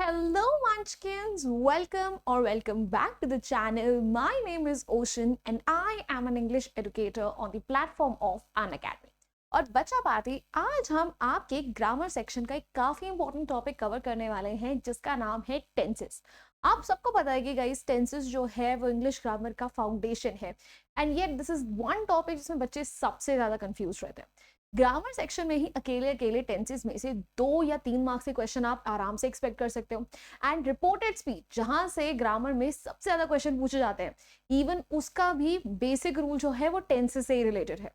Hello Munchkins, welcome back to the channel. My name is Ocean and I am an English educator on the platform of Unacademy. और बच्चा party आज हम आपके grammar section का एक काफी important topic cover करने वाले हैं जिसका नाम है टेंसेस। आप सबको पता है कि गाइस टेंसेस जो है वो इंग्लिश ग्रामर का फाउंडेशन है and yet this is one topic जिसमें बच्चे सबसे ज्यादा कंफ्यूज रहते हैं। ग्रामर सेक्शन में ही अकेले अकेले टेंसेस में से 2 या 3 मार्क्स के क्वेश्चन आप आराम से एक्सपेक्ट कर सकते हो एंड रिपोर्टेड स्पीच जहां से ग्रामर में सबसे ज्यादा क्वेश्चन पूछे जाते हैं इवन उसका भी बेसिक रूल जो है वो टेंसेस से ही रिलेटेड है।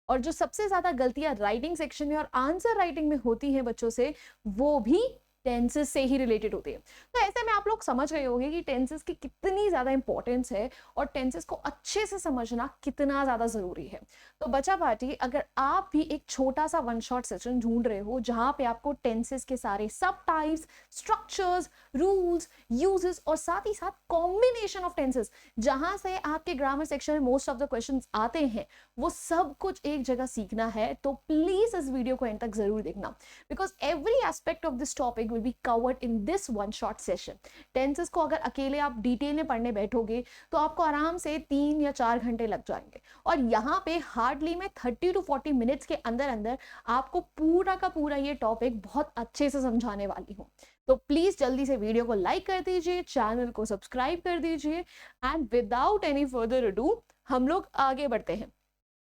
और जो सबसे ज्यादा गलतियां राइटिंग सेक्शन में और आंसर राइटिंग में होती हैं बच्चों से वो भी टेंसेस से ही रिलेटेड होती है। तो ऐसे में आप लोग समझ गए होंगे कि टेंसेस की कितनी ज्यादा इंपॉर्टेंस है और टेंसेस को अच्छे से समझना कितना ज्यादा जरूरी है। तो बच्चा पार्टी अगर आप भी एक छोटा सा वन शॉट सेशन ढूंढ रहे हो जहां पे आपको टेंसेस के सारे सब टाइप्स, स्ट्रक्चर्स, रूल्स, यूजेस और साथ ही साथ कॉम्बिनेशन ऑफ टेंसेस जहां से आपके ग्रामर सेक्शन में मोस्ट ऑफ द क्वेश्चंस आते हैं वो सब कुछ एक जगह सीखना है तो प्लीज इस वीडियो को एंड तक जरूर देखना because every aspect of this topic will be covered in this one short session. Tenses को अगर अकेले आप डिटेल में पढ़ने बैठोगे तो आपको आराम से 3 या 4 घंटे लग जाएंगे और यहाँ पे हार्डली मैं 30 to 40 मिनट्स के अंदर अंदर आपको पूरा का पूरा ये टॉपिक बहुत अच्छे से समझाने वाली हूँ। तो प्लीज जल्दी से वीडियो को लाइक कर दीजिए, चैनल को सब्सक्राइब कर दीजिए and without any further ado हम लोग आगे बढ़ते हैं।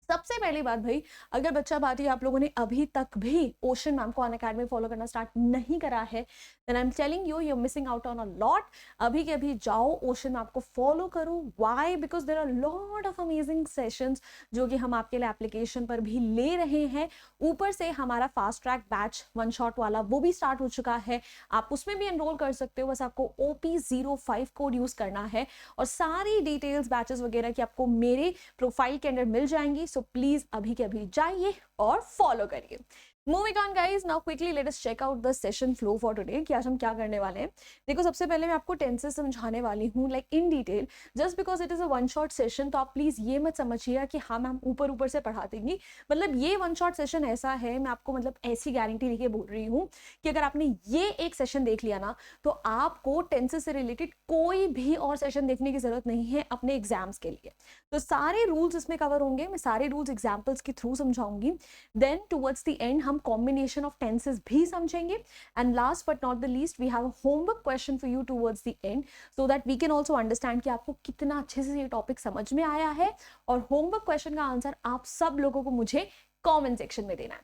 सबसे पहली बात भाई, अगर बच्चा पार्टी आप लोगों ने अभी तक भी ओशन मैम को अनअकैडमी फॉलो करना स्टार्ट नहीं करा है then I am telling you you are missing out on a lot. अभी के अभी जाओ ओशन मैम को फॉलो करो। Why? Because there are lot of amazing sessions जो कि हम आपके लिए एप्लीकेशन पर भी ले रहे हैं। ऊपर से हमारा fast track batch one shot वाला वो भी स्टार्ट हो चुका है, आप उसमें भी एनरोल कर सकते हो। बस आपको OP05 कोड यूज करना है और सारी डिटेल्स बैचेस वगैरह की आपको मेरे प्रोफाइल के अंदर मिल जाएंगी। सो प्लीज अभी के अभी जाइए और फॉलो करिए। Moving on guys, now quickly let us check out the session flow for today कि आज हम क्या करने वाले हैं। देखो सबसे पहले मैं आपको टेंसेस समझाने वाली हूँ like in detail just because it is a one shot session. तो आप प्लीज ये मत समझिएगा कि हाँ मैम ऊपर ऊपर से पढ़ा देंगी। मतलब ये वन शॉट सेशन ऐसा है, मैं आपको मतलब ऐसी गारंटी लेके बोल रही हूँ कि अगर आपने ये एक सेशन देख लिया ना तो आपको टेंसेस से रिलेटेड कोई भी और सेशन देखने की जरूरत नहीं है अपने एग्जाम्स के लिए। तो सारे रूल्स इसमें कवर होंगे, मैं सारे रूल्स एग्जाम्पल्स के थ्रू समझाऊंगी। देन टुवर्ड्स द एंड हम कॉम्बिनेशन ऑफ टेंसेस भी समझेंगे and last but not the least we have a homework question for you towards the end so that we can also understand कि आपको कितना अच्छे से ये टॉपिक समझ में आया है। और होमवर्क क्वेश्चन का आंसर आप सब लोगों को मुझे कॉमेंट सेक्शन में देना है।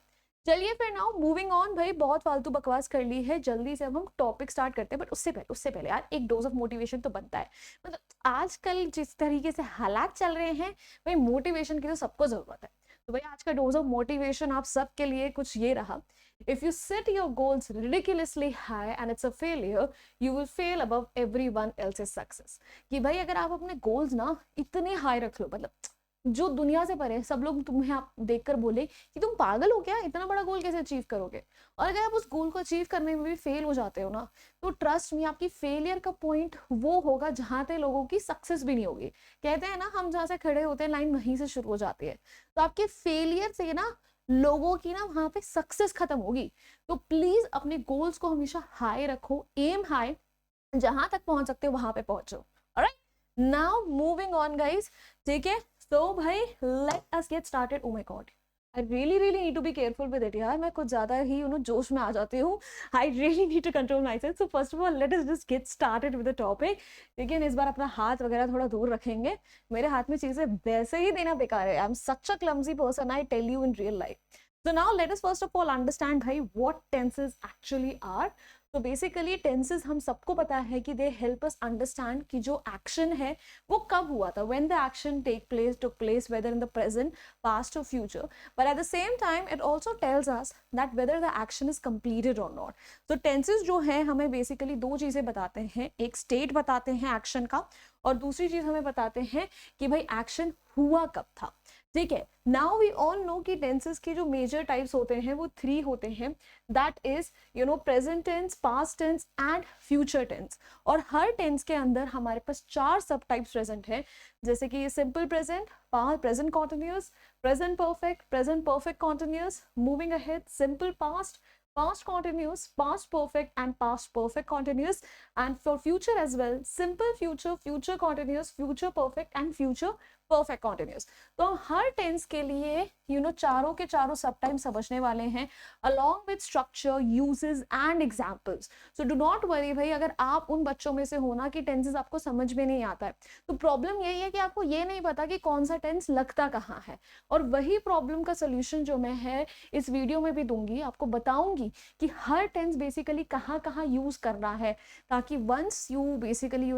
चलिए फिर नाउ मूविंग ऑन भाई, बहुत फालतू बकवास कर ली है, जल्दी से अब हम टॉपिक स्टार्ट करते हैं। बट उससे पहले यार एक डोज ऑफ मोटिवेशन तो बनता है। मतलब आजकल जिस तरीके से हालात चल रहे हैं भाई मोटिवेशन की तो सबको जरूरत है। तो भाई आज का डोज ऑफ मोटिवेशन आप सबके लिए कुछ ये रहा। If you set your goals ridiculously high and it's a failure, you will fail above everyone else's success। कि भाई अगर आप अपने गोल्स ना इतने हाई रख लो, मतलब जो दुनिया से परे सब लोग तुम्हें आप देखकर बोले कि तुम पागल हो क्या, इतना बड़ा गोल कैसे अचीव करोगे। और अगर आप उस गोल को अचीव करने में भी फेल हो जाते हो ना तो ट्रस्ट मी आपकी फेलियर का पॉइंट वो होगा जहां पे लोगों की सक्सेस भी नहीं होगी। कहते हैं ना हम जहां से खड़े होते हैं लाइन वहीं से शुरू हो जाती है। तो आपके फेलियर से ना लोगों की ना वहां पे सक्सेस खत्म होगी। तो प्लीज अपने गोल्स को हमेशा हाई रखो, एम हाई, जहां तक पहुंच सकते हो वहां पे पहुंचो। Alright, now moving on guys, ठीक है। तो भाई let us get started. Oh my God, I really need to be careful with it यार, मैं कुछ ज्यादा ही जोश में आ जाती हूँ। I really need to control myself. So first of all let us just get started with the topic. लेकिन इस बार अपना हाथ वगैरह थोड़ा दूर रखेंगे, मेरे हाथ में चीजें वैसे ही देना बेकार है। I am such a clumsy person, I tell you in real life. So now let us first of all understand भाई what tenses actually are। तो बेसिकली टेंसेस हम सबको पता है कि दे हेल्प अस अंडरस्टैंड कि जो एक्शन है वो कब हुआ था, when the action took place whether in the present, past or future, but at the same time it also tells us that whether the action is completed or not। तो tenses जो है हमें basically दो चीजें बताते हैं, एक state बताते हैं एक्शन का और दूसरी चीज हमें बताते हैं कि भाई एक्शन हुआ कब था। ठीक है, नाउ वी ऑल नो कि टेंसेस के जो मेजर टाइप्स होते हैं वो 3 होते हैं, that is present tense, past tense and future tense. और हर टेंस के अंदर हमारे पास 4 सब टाइप्स प्रेजेंट है, जैसे कि simple present, present continuous, present perfect continuous, moving ahead, simple past, past continuous, past perfect and past perfect continuous, and for future as well, simple future, future continuous, future perfect and future perfect continuous. तो हम हर tense के लिए चारों के चारों सब time समझने वाले हैं along with structure, uses and examples. So do not worry भाई, अगर आप उन बच्चों में से हो ना कि टेंसेस आपको समझ में नहीं आता है, तो प्रॉब्लम यही है कि आपको ये नहीं पता कि कौन सा टेंस लगता कहाँ है, और वही प्रॉब्लम का सोल्यूशन जो मैं है इस वीडियो में भी दूंगी, आपको बताऊंगी कि हर टेंस बेसिकली कहाँ कहाँ यूज करना है, ताकि once you basically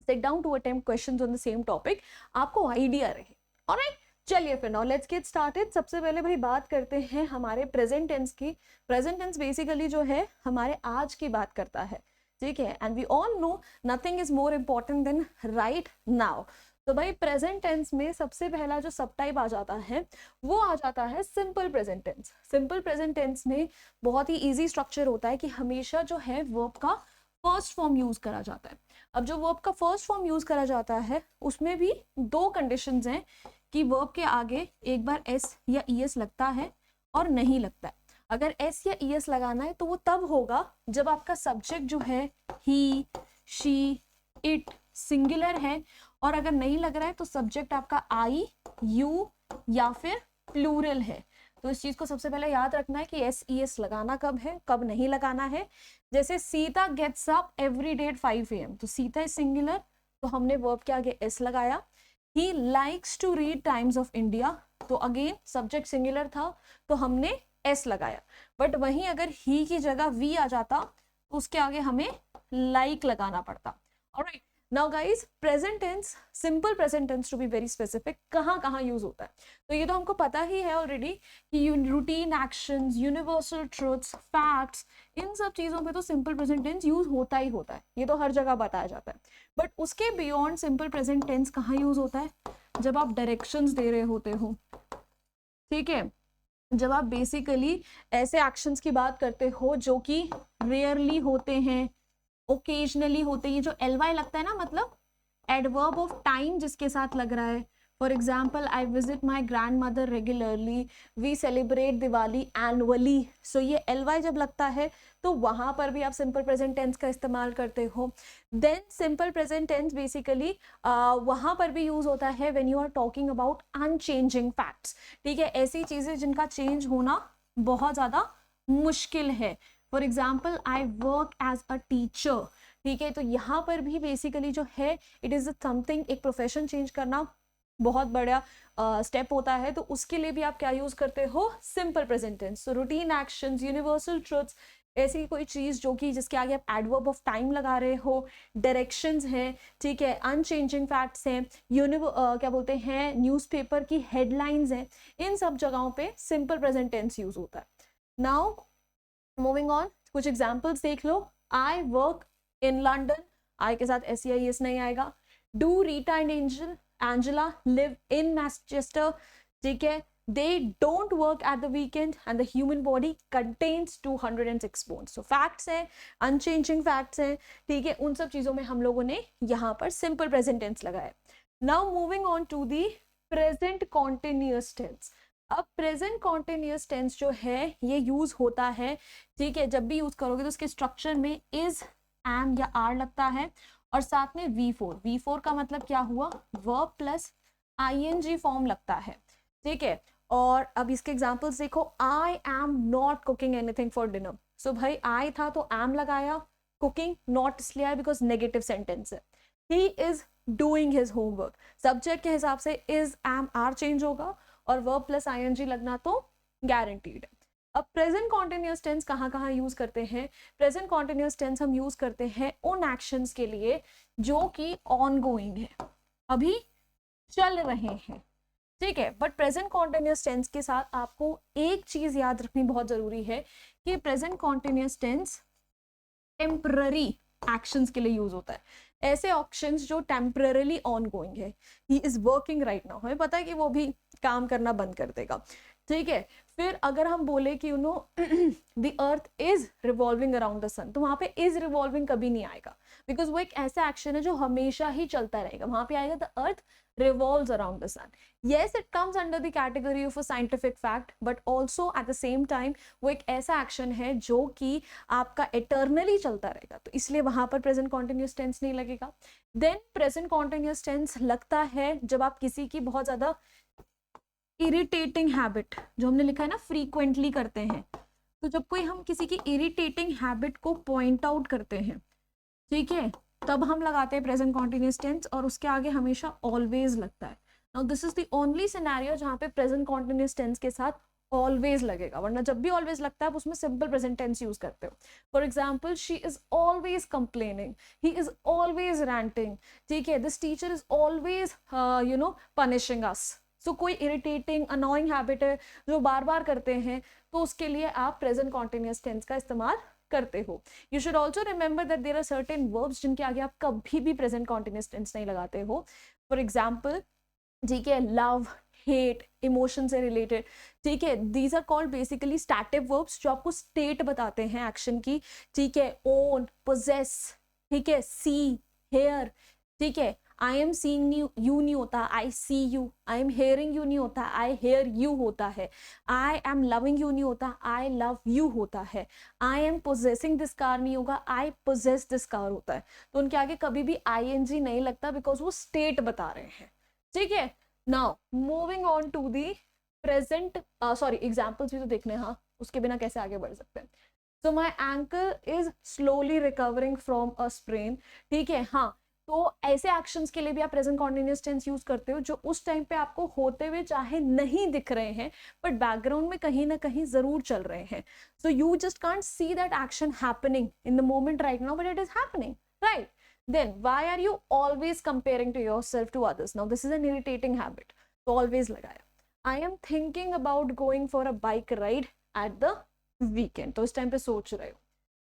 sit down to attempt questions on the same topic, आपको आइडिया रहे. ऑलराइट, चलिए फिर नाउ लेट्स गेट स्टार्टेड. सबसे पहले भाई बात करते हैं हमारे प्रेजेंट टेंस की. प्रेजेंट टेंस बेसिकली जो है हमारे आज की बात करता है, ठीक है, and we all know nothing is more important than right now. तो भाई प्रेजेंट टेंस में सबसे पहला जो सब टाइप आ जाता है वो आ जाता है simple present tense. Simple present tense में बहुत ही इजी स्ट्रक्चर होता है कि हमेशा जो है वर्ब का फर्स्ट फॉर्म यूज करा जाता है. अब जो वर्ब का फर्स्ट फॉर्म यूज करा जाता है उसमें भी दो कंडीशंस हैं कि वर्ब के आगे एक बार एस या ईएस लगता है और नहीं लगता है. अगर एस या ईएस लगाना है तो वो तब होगा जब आपका सब्जेक्ट जो है ही, शी, इट सिंगुलर है, और अगर नहीं लग रहा है तो सब्जेक्ट आपका आई, यू या फिर प्लूरल है. तो इस चीज को सबसे पहले याद रखना है कि एस ई एस लगाना कब है, कब नहीं लगाना है. जैसे Sita gets up every day at 5 AM, तो सीता इज सिंगुलर तो हमने वर्ब के आगे एस लगाया. He likes to read Times of India, तो अगेन सब्जेक्ट सिंगुलर था तो हमने एस लगाया. बट वहीं अगर ही की जगह वी आ जाता तो उसके आगे हमें लाइक लगाना पड़ता. Alright, now guys present tense, simple present tense to be very specific, कहाँ कहाँ यूज होता है तो ये तो हमको पता ही है ऑलरेडी कि routine actions, universal truths, facts, इन सब चीजों पे तो सिंपल प्रेजेंट टेंस यूज होता ही होता है, ये तो हर जगह बताया जाता है. बट उसके बियॉन्ड सिंपल प्रेजेंट टेंस कहाँ यूज होता है, जब आप डायरेक्शंस दे रहे होते हो, ठीक है, जब आप बेसिकली ऐसे एक्शंस की बात करते हो जो कि रेयरली होते हैं, ओकेजनली होते हैं. ये जो एलवाई लगता है ना, मतलब एडवर्ब ऑफ टाइम जिसके साथ लग रहा है. For example, I visit my grand mother regularly, we celebrate Diwali annually. So ये एलवाई जब लगता है तो वहां पर भी आप सिंपल प्रेजेंट टेंस का इस्तेमाल करते हो. Then simple present tense basically वहां पर भी यूज होता है when you are talking about unchanging facts, ठीक है, ऐसी चीजें जिनका चेंज होना बहुत ज्यादा मुश्किल है. For example, I work as a teacher, ठीक है, तो यहाँ पर भी बेसिकली जो है इट इज समथिंग, एक प्रोफेशन चेंज करना बहुत बड़ा स्टेप होता है, तो उसके लिए भी आप क्या यूज करते हो, सिंपल प्रेजेंट टेंस. तो रूटीन एक्शंस, यूनिवर्सल ट्रूथ्स, ऐसी कोई चीज जो कि जिसके आगे आप एडवर्ब ऑफ टाइम लगा रहे हो, डायरेक्शंस हैं, ठीक है, अनचेंजिंग फैक्ट्स हैं, क्या बोलते हैं, न्यूज़पेपर की हेडलाइंस हैं, इन सब जगहों पे सिंपल प्रेजेंट टेंस यूज होता है. नाउ मूविंग ऑन, कुछ एग्जाम्पल्स देख लो. आई वर्क इन लंडन, आई के साथ एस या एस नहीं आएगा. Do Rita and Angela live in Manchester, ठीक है, they don't work at the weekend and the human body contains 206 bones. so facts हैं, unchanging facts हैं, ठीक है, उन सब चीजों में हम लोगों ने यहाँ पर simple present tense लगाया. now moving on to the present continuous tense. अब प्रेजेंट कॉन्टिन्यूअस टेंस जो है ये यूज होता है, ठीक है, जब भी यूज करोगे तो उसके स्ट्रक्चर में इज, एम या आर लगता है और साथ में V4. V4 का मतलब क्या हुआ, वर्ब प्लस ING फॉर्म लगता है, ठीक है. और अब इसके एग्जांपल्स देखो, I am not cooking anything for dinner. So भाई आई था तो एम लगाया, कुकिंग नॉट इसलिए है बिकॉज नेगेटिव सेंटेंस है. He is doing his homework, subject के हिसाब से इज, एम, आर चेंज होगा और वर्ब प्लस ING लगना तो गारंटीड है. अब प्रेजेंट कॉन्टिन्यूअस टेंस कहाँ कहाँ यूज करते हैं, प्रेजेंट कॉन्टिन्यूअस टेंस हम यूज करते हैं उन एक्शंस के लिए जो कि ऑनगोइंग है, अभी चल रहे हैं, ठीक है. बट प्रेजेंट कॉन्टिन्यूअस टेंस के साथ आपको एक चीज याद रखनी बहुत जरूरी है कि present continuous tense temporary actions के लिए यूज होता है, ऐसे ऑप्शंस जो टेम्पररीली ऑनगोइंग है. He is working right now, हमें पता है कि वो भी काम करना बंद कर देगा, ठीक है। फिर अगर हम बोले कि the earth is revolving around the sun, तो वहां पे इज रिवॉल्विंग कभी नहीं आएगा, बिकॉज वो एक ऐसा एक्शन है जो हमेशा ही चलता रहेगा। वहां पे आएगा the earth revolves around the sun. Yes, it comes under the category of a scientific fact, but also at the same time वो एक ऐसा एक्शन है जो कि आपका eternally चलता रहेगा, तो इसलिए वहां पर present continuous tense नहीं लगेगा। Then present continuous tense लगता है जब आप किसी की बहुत ज्यादा irritating habit, जो हमने लिखा है ना frequently करते हैं, तो जब कोई हम किसी की irritating habit को point out करते हैं, ठीक है, तब हम लगाते हैं प्रेजेंट कॉन्टिन्यूस टेंस, और उसके आगे हमेशा ऑलवेज लगता है। Now this is the only scenario जहां पे प्रेजेंट कॉन्टिन्यूस टेंस के साथ ऑलवेज लगेगा, वरना जब भी ऑलवेज लगता है उसमें सिंपल प्रेजेंट टेंस यूज करते हो। For example, she is always complaining, he is always ranting, ठीक है, this teacher is always punishing us. So कोई इरिटेटिंग अनोइंग हैबिट है जो बार बार करते हैं, तो उसके लिए आप प्रेजेंट कॉन्टिन्यूस टेंस का इस्तेमाल करते हो। You should also remember that there are certain verbs जिनके आगे आप कभी भी प्रेजेंट कॉन्टिन्यूस टेंस नहीं लगाते हो। फॉर एग्जाम्पल, ठीक है, लव, हेट, इमोशन से रिलेटेड, ठीक है, these are called basically static verbs जो आपको स्टेट बताते हैं एक्शन की, ठीक है। ओन, पोजेस, ठीक है, सी, हेयर, ठीक है, आई एम सीइंग यू नहीं होता, I see you, I am hearing you नहीं होता, आई हेयर यू होता है, आई एम लविंग यू नहीं होता, आई लव यू होता है, I M possessing this car नहीं होगा, आई पोजेस दिस कार होता है। तो उनके आगे कभी भी ING नहीं लगता, बिकॉज वो स्टेट बता रहे हैं, ठीक है। Now moving on to the present, sorry examples भी तो देखने, हाँ, उसके बिना कैसे आगे बढ़ सकते हैं। So my ankle is slowly recovering from a sprain, ठीक है, हाँ, तो ऐसे एक्शंस के लिए भी आप प्रेजेंट कॉन्टिन्यूस टेंस यूज करते हो जो उस टाइम पे आपको होते हुए चाहे नहीं दिख रहे हैं, बट बैकग्राउंड में कहीं ना कहीं जरूर चल रहे हैं। So you just can't see that action happening in the moment right now, but it is happening, right. Then why are you always comparing to yourself to others? Now this is an irritating habit, तो always लगाया। I am thinking about going for a bike ride at the weekend, तो इस time पे सोच रहे हो।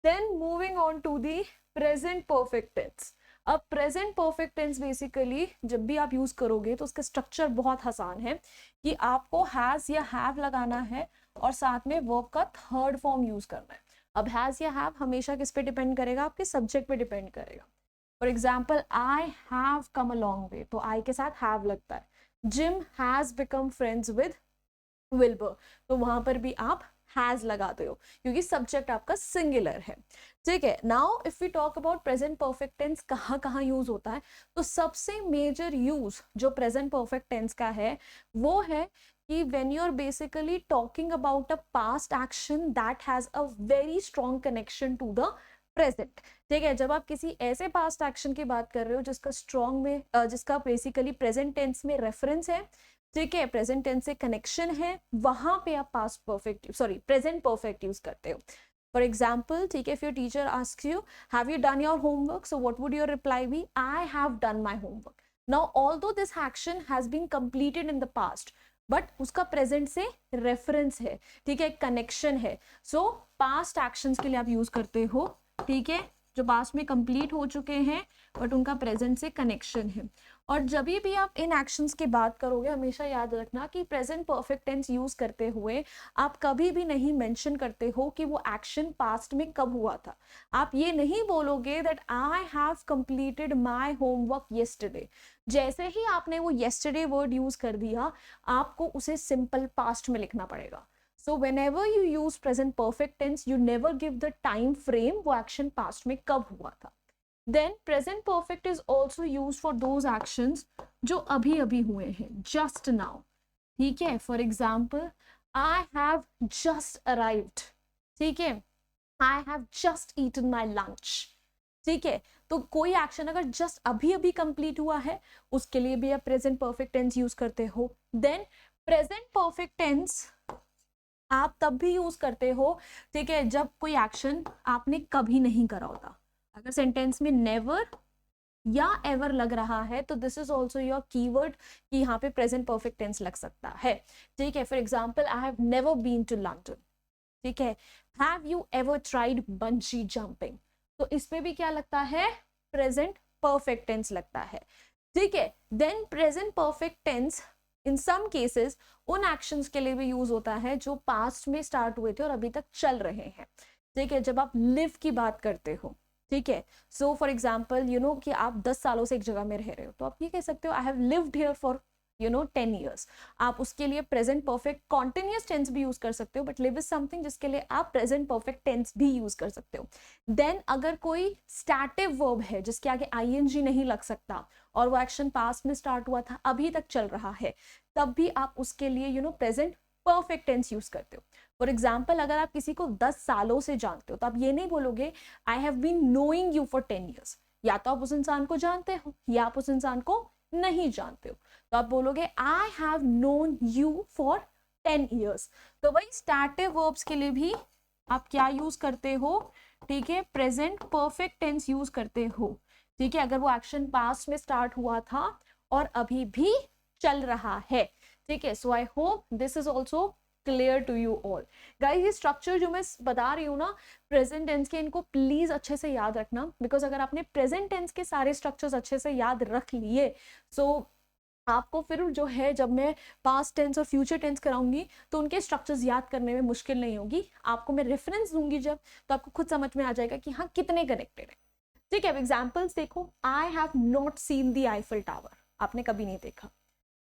Then moving on to the present perfect tense। अब present perfect tense basically जब भी आप यूज करोगे तो उसका स्ट्रक्चर बहुत आसान है कि आपको हैज या हैव लगाना है और साथ में वर्ब का थर्ड फॉर्म यूज करना है। अब हैज या हैव हमेशा किस पे डिपेंड करेगा? आपके सब्जेक्ट पे डिपेंड करेगा। For example, I have come a long way, तो आई के साथ हैव लगता है। Gym has become friends with Wilbur, तो वहां पर भी आप हैज लगाते हो क्योंकि सब्जेक्ट आपका सिंगुलर है, ठीक है। Now if we talk about present perfect tense कहाँ कहाँ यूज होता है, तो सबसे मेजर यूज जो प्रेजेंट परफेक्ट टेंस का है वो है कि when you are basically talking about a past action that has a very strong connection to the present, ठीक है। जब आप किसी ऐसे पास्ट एक्शन की बात कर रहे हो जिसका स्ट्रॉन्ग में जिसका बेसिकली प्रेजेंट टेंस में रेफरेंस है, ठीक है, प्रेजेंट टेंस से कनेक्शन है, वहां पे आप past perfect sorry present perfect use करते हो। फॉर एग्जाम्पल, ठीक है, if your teacher asks you have you done your homework, so what would your reply be? I have done my homework. Now although this action has been completed in the past, but उसका present से reference है, ठीक है, connection है। So past actions के लिए आप use करते हो, ठीक है, जो पास्ट में कंप्लीट हो चुके हैं बट उनका प्रेजेंट से कनेक्शन है। और जब भी आप इन एक्शंस की बात करोगे हमेशा याद रखना कि प्रेजेंट परफेक्ट टेंस यूज करते हुए आप कभी भी नहीं मेंशन करते हो कि वो एक्शन पास्ट में कब हुआ था। आप ये नहीं बोलोगे that I have completed my homework yesterday. जैसे ही आपने वो येस्टरडे वर्ड यूज कर दिया, आपको उसे सिंपल पास्ट में लिखना पड़ेगा। So whenever you use present perfect tense, you never give the time frame वो action past में कब हुआ था। Then present perfect is also used for those actions जो अभी अभी हुए हैं, just now, ठीक है। For example, I have just arrived, ठीक है, I have just eaten my lunch, ठीक है। तो कोई एक्शन अगर जस्ट अभी अभी कंप्लीट हुआ है उसके लिए भी आप प्रेजेंट परफेक्ट टेंस यूज करते हो। देन प्रेजेंट परफेक्ट टेंस आप तब भी यूज करते हो, ठीक है, जब कोई एक्शन आपने कभी नहीं करा होता। अगर सेंटेंस में नेवर या एवर लग रहा है तो this is also your keyword कि यहाँ पे प्रेजेंट परफेक्ट टेंस लग सकता है, ठीक है। For example, I have never been to London, ठीक है। Have you ever tried bungee jumping, तो इसमें भी क्या लगता है? प्रेजेंट परफेक्ट टेंस लगता है, ठीक है। देन प्रेजेंट परफेक्ट टेंस इन सम केसेस उन एक्शंस के लिए भी यूज होता है जो पास्ट में स्टार्ट हुए थे और अभी तक चल रहे हैं, ठीक है। जब आप लिव की बात करते हो, ठीक है, so for example you know कि आप 10 सालों से एक जगह में रह रहे हो, तो आप ये कह सकते हो I have lived here for 10 years। आप उसके लिए प्रेजेंट परफेक्ट कॉन्टिन्यूस टेंस भी यूज कर सकते हो, बट लिव इज समथिंग जिसके लिए आप प्रेजेंट परफेक्ट टेंस भी यूज कर सकते हो। देन अगर कोई स्टैटिव वर्ब है जिसके आगे आईएनजी नहीं लग सकता और वो एक्शन पास्ट में स्टार्ट हुआ था, अभी तक चल रहा है, तब भी आप उसके लिए प्रेजेंट परफेक्ट टेंस यूज करते हो। फॉर एग्जाम्पल अगर आप किसी को 10 सालों से जानते हो तो आप ये नहीं बोलोगे I have been knowing you for 10 years। या तो आप उस इंसान को जानते हो या आप उस इंसान को नहीं जानते हो, तो आप बोलोगे I have known you for 10 years। तो वही स्टैटिव वर्ब्स के लिए भी आप क्या यूज करते हो, ठीक है, प्रेजेंट परफेक्ट टेंस यूज करते हो, ठीक है, अगर वो एक्शन पास्ट में स्टार्ट हुआ था और अभी भी चल रहा है, ठीक है। So I hope this is also clear to you all guys. ये स्ट्रक्चर जो मैं बता रही हूँ ना प्रेजेंट टेंस के, इनको प्लीज अच्छे से याद रखना, बिकॉज अगर आपने प्रेजेंट टेंस के सारे स्ट्रक्चर्स अच्छे से याद रख लिए, सो आपको फिर जो है जब मैं पास्ट टेंस और फ्यूचर टेंस कराऊंगी तो उनके स्ट्रक्चर्स याद करने में मुश्किल नहीं होगी। आपको मैं रेफरेंस दूंगी जब, तो आपको खुद समझ में आ जाएगा कि हाँ कितने कनेक्टेड है, ठीक है। अब एग्जाम्पल्स देखो, I have not seen the Eiffel Tower, आपने कभी नहीं देखा।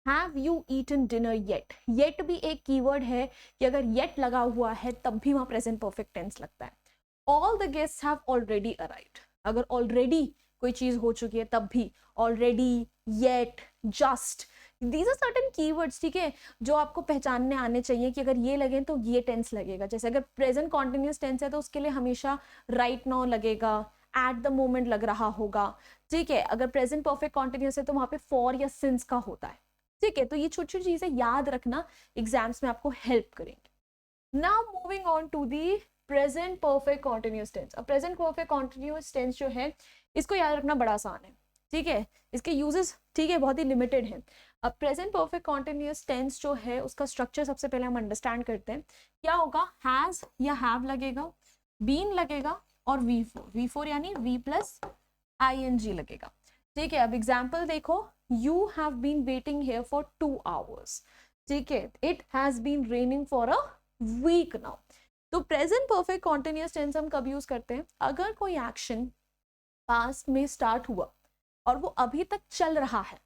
Have you eaten dinner yet, yet भी एक कीवर्ड है कि अगर येट लगा हुआ है तब भी वहां प्रेजेंट परफेक्ट टेंस लगता है। All the guests have already arrived, अगर ऑलरेडी कोई चीज हो चुकी है तब भी already, yet, just, these are certain keywords, ठीक है, जो आपको पहचानने आने चाहिए कि अगर ये लगे तो ये टेंस लगेगा। जैसे अगर प्रेजेंट कॉन्टिन्यूस टेंस है तो उसके लिए हमेशा राइट नाउ लगेगा, एट द मोमेंट लग रहा होगा, ठीक है। अगर प्रेजेंट परफेक्ट कॉन्टिन्यूस है तो वहां पे फॉर या सिंस का होता है, ठीक है। तो ये छोटी छोटी चीजें याद रखना, एग्जाम्स में आपको हेल्प करेंगे। Now moving on to the present perfect continuous tense. अब प्रेजेंट परफेक्ट कॉन्टिन्यूस टेंस जो है इसको याद रखना बड़ा आसान है, ठीक है, इसके यूजेस, ठीक है, बहुत ही लिमिटेड है। अब प्रेजेंट परफेक्ट कॉन्टिन्यूस टेंस जो है उसका स्ट्रक्चर सबसे पहले हम अंडरस्टैंड करते हैं। क्या होगा, हैज या हैव लगेगा, बीन लगेगा और V4 यानी V प्लस ING लगेगा, ठीक है। अब एग्जाम्पल देखो, you have been waiting here for 2 hours, ठीक है, it has been raining for a week now. तो प्रेजेंट परफेक्ट कॉन्टिन्यूस टेंस हम कब यूज करते हैं, अगर कोई एक्शन पास्ट में स्टार्ट हुआ और वो अभी तक चल रहा है,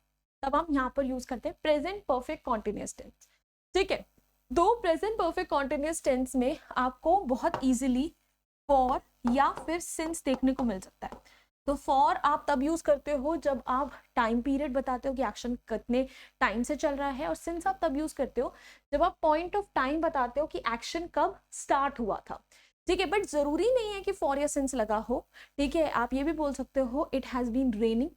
तब हम यहाँ पर यूज करते हैं प्रेजेंट परफेक्ट कॉन्टिन्यूस टेंस, ठीक है। दो प्रेजेंट परफेक्ट कॉन्टिन्यूस टेंस में आपको बहुत इजीली फॉर या फिर सिंस देखने को मिल सकता है। तो फॉर आप तब यूज करते हो जब आप टाइम पीरियड बताते हो कि एक्शन कितने टाइम से चल रहा है, और सिंस आप तब यूज करते हो जब आप पॉइंट ऑफ टाइम बताते हो कि एक्शन कब स्टार्ट हुआ था, ठीक है। बट जरूरी नहीं है कि फॉर या सिंस लगा हो, ठीक है। आप ये भी बोल सकते हो इट हैज बीन रेनिंग,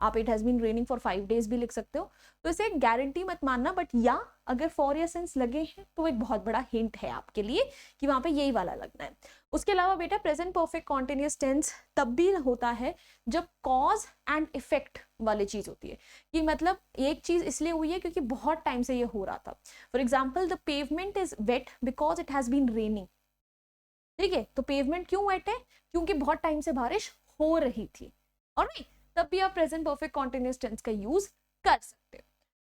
आप it has been raining for 5 days भी लिख सकते हो। तो इसे गारंटी मत मानना, बट या अगर फॉर या सिंस लगे हैं तो एक बहुत बड़ा हिंट है आपके लिए कि वहां पे यही वाला लगना है। उसके अलावा बेटा प्रेजेंट परफेक्ट कॉन्टिन्यूस टेंस तब भी होता है जब कॉज एंड इफेक्ट वाली चीज होती है, कि मतलब एक चीज इसलिए हुई है क्योंकि बहुत टाइम से ये हो रहा था। For example the pavement is wet because it has been raining, ठीक है। तो पेवमेंट क्यों वेट है, क्योंकि बहुत टाइम से बारिश हो रही थी, ऑलराइट। तब भी आप प्रेजेंट परफेक्ट कॉन्टिन्यूस टेंस का यूज कर सकते हो।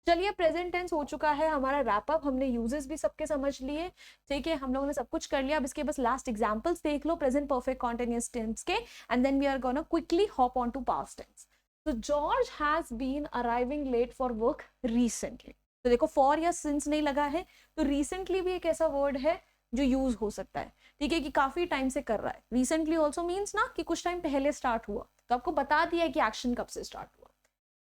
चलिए प्रेजेंट टेंस हो चुका है हमारा रैप अप, हमने यूजेस भी सबके समझ लिए, ठीक है, हम लोगों ने सब कुछ कर लिया। अब इसके बस लास्ट एग्जांपल्स देख लो प्रेजेंट परफेक्ट कॉन्टिन्यूस टेंस के, and then we are gonna quickly hop on to past tense. तो George has been arriving late for work recently. तो देखो फॉर या सिंस नहीं लगा है, तो रिसेंटली भी एक ऐसा वर्ड है जो यूज हो सकता है, ठीक है, कि काफी टाइम से कर रहा है। रिसेंटली ऑल्सो मीन्स ना कि कुछ टाइम पहले स्टार्ट हुआ, तो आपको बता दिया कि एक्शन कब से स्टार्ट हुआ।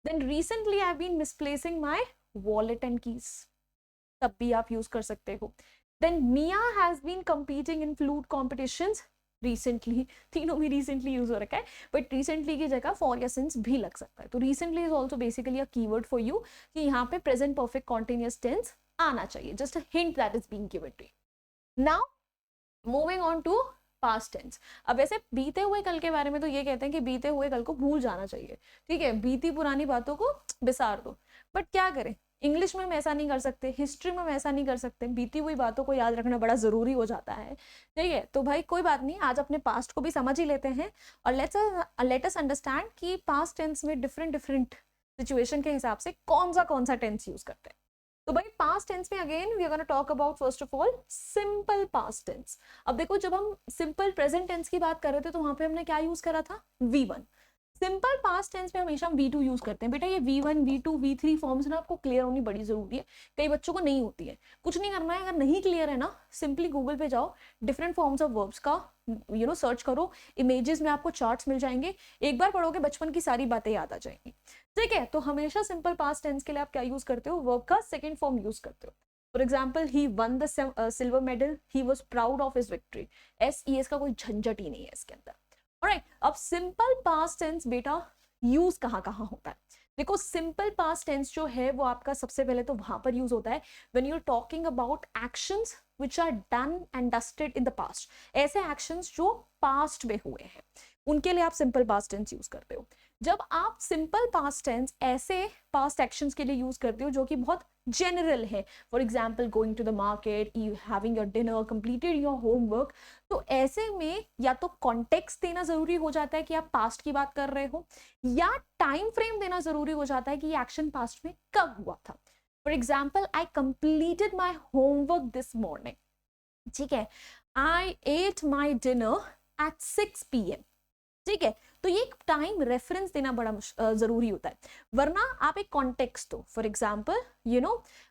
Then recently I have been misplacing my wallet and keys, तब भी आप यूज कर सकते हो। Then Mia has been competing in flute competitions recently, तीनों भी रिसेंटली यूज हो रखा है, बट रिसेंटली की जगह फॉर या सिंस भी लग सकता है। तो recently is also basically a keyword for you कि यहाँ पे प्रेजेंट परफेक्ट कॉन्टिन्यूस टेंस आना चाहिए, just a hint that is being given to you. Now moving on to past tense. अब ऐसे बीते हुए कल के बारे में तो ये कहते हैं कि बीते हुए कल को भूल जाना चाहिए, ठीक है, बीती पुरानी बातों को बिसार दो। बट क्या करें, इंग्लिश में हम ऐसा नहीं कर सकते, हिस्ट्री में हम ऐसा नहीं कर सकते, बीती हुई बातों को याद रखना बड़ा जरूरी हो जाता है, ठीक है। तो भाई कोई बात नहीं, आज अपने पास्ट को भी समझ ही लेते हैं, और लेट अस अंडरस्टैंड कि पास्ट टेंस में डिफरेंट सिचुएशन के हिसाब से कौन सा टेंस यूज करते हैं। तो भाई पास्ट टेंस में again we are gonna talk about first of all simple past tense. अब देखो जब हम सिंपल प्रेजेंट टेंस की बात कर रहे थे तो वहां पे हमने क्या यूज करा था, V1। सिंपल पास्ट टेंस में हमेशा हम V2 यूज करते हैं। बेटा ये V1 V2 V3 फॉर्म्स ना आपको क्लियर होनी बड़ी जरूरी है, कई बच्चों को नहीं होती है। कुछ नहीं करना है, अगर नहीं क्लियर है ना, सिंपली गूगल पे जाओ, डिफरेंट फॉर्म्स ऑफ वर्ब्स का सर्च करो, इमेजेस में आपको चार्ट्स मिल जाएंगे, एक बार पढ़ोगे बचपन की सारी बातें याद आ जाएंगी। ठीक है, तो हमेशा सिंपल पास्ट टेंस के लिए आप क्या यूज करते हो, वर्ब का सेकेंड फॉर्म यूज करते हो। For example he one the silver medal, he was proud of his victory. SES का कोई झंझट ही नहीं है इसके अंदर। ऑलराइट, अब सिंपल पास्ट टेंस बेटा यूज कहाँ कहाँ होता है। देखो सिंपल पास्ट टेंस जो है वो आपका सबसे पहले तो वहां पर यूज होता है when you are talking about actions which are done and dusted in the past. ऐसे एक्शंस जो पास्ट में हुए हैं उनके लिए आप सिंपल पास्ट टेंस यूज करते हो। जब आप सिंपल पास्ट टेंस ऐसे पास्ट एक्शंस के लिए यूज करते हो जो कि बहुत जनरल है, for example going to the market, having your dinner, completed your homework, तो ऐसे में या तो कॉन्टेक्स्ट देना जरूरी हो जाता है कि आप पास्ट की बात कर रहे हो, या टाइम फ्रेम देना जरूरी हो जाता है कि ये एक्शन पास्ट में कब हुआ था। For example I completed my homework this morning, ठीक है, I ate my dinner at 6 PM। ठीक है, तो ये एक टाइम रेफरेंस देना बड़ा जरूरी होता है, वरना आप एक कॉन्टेक्स्ट दो। For example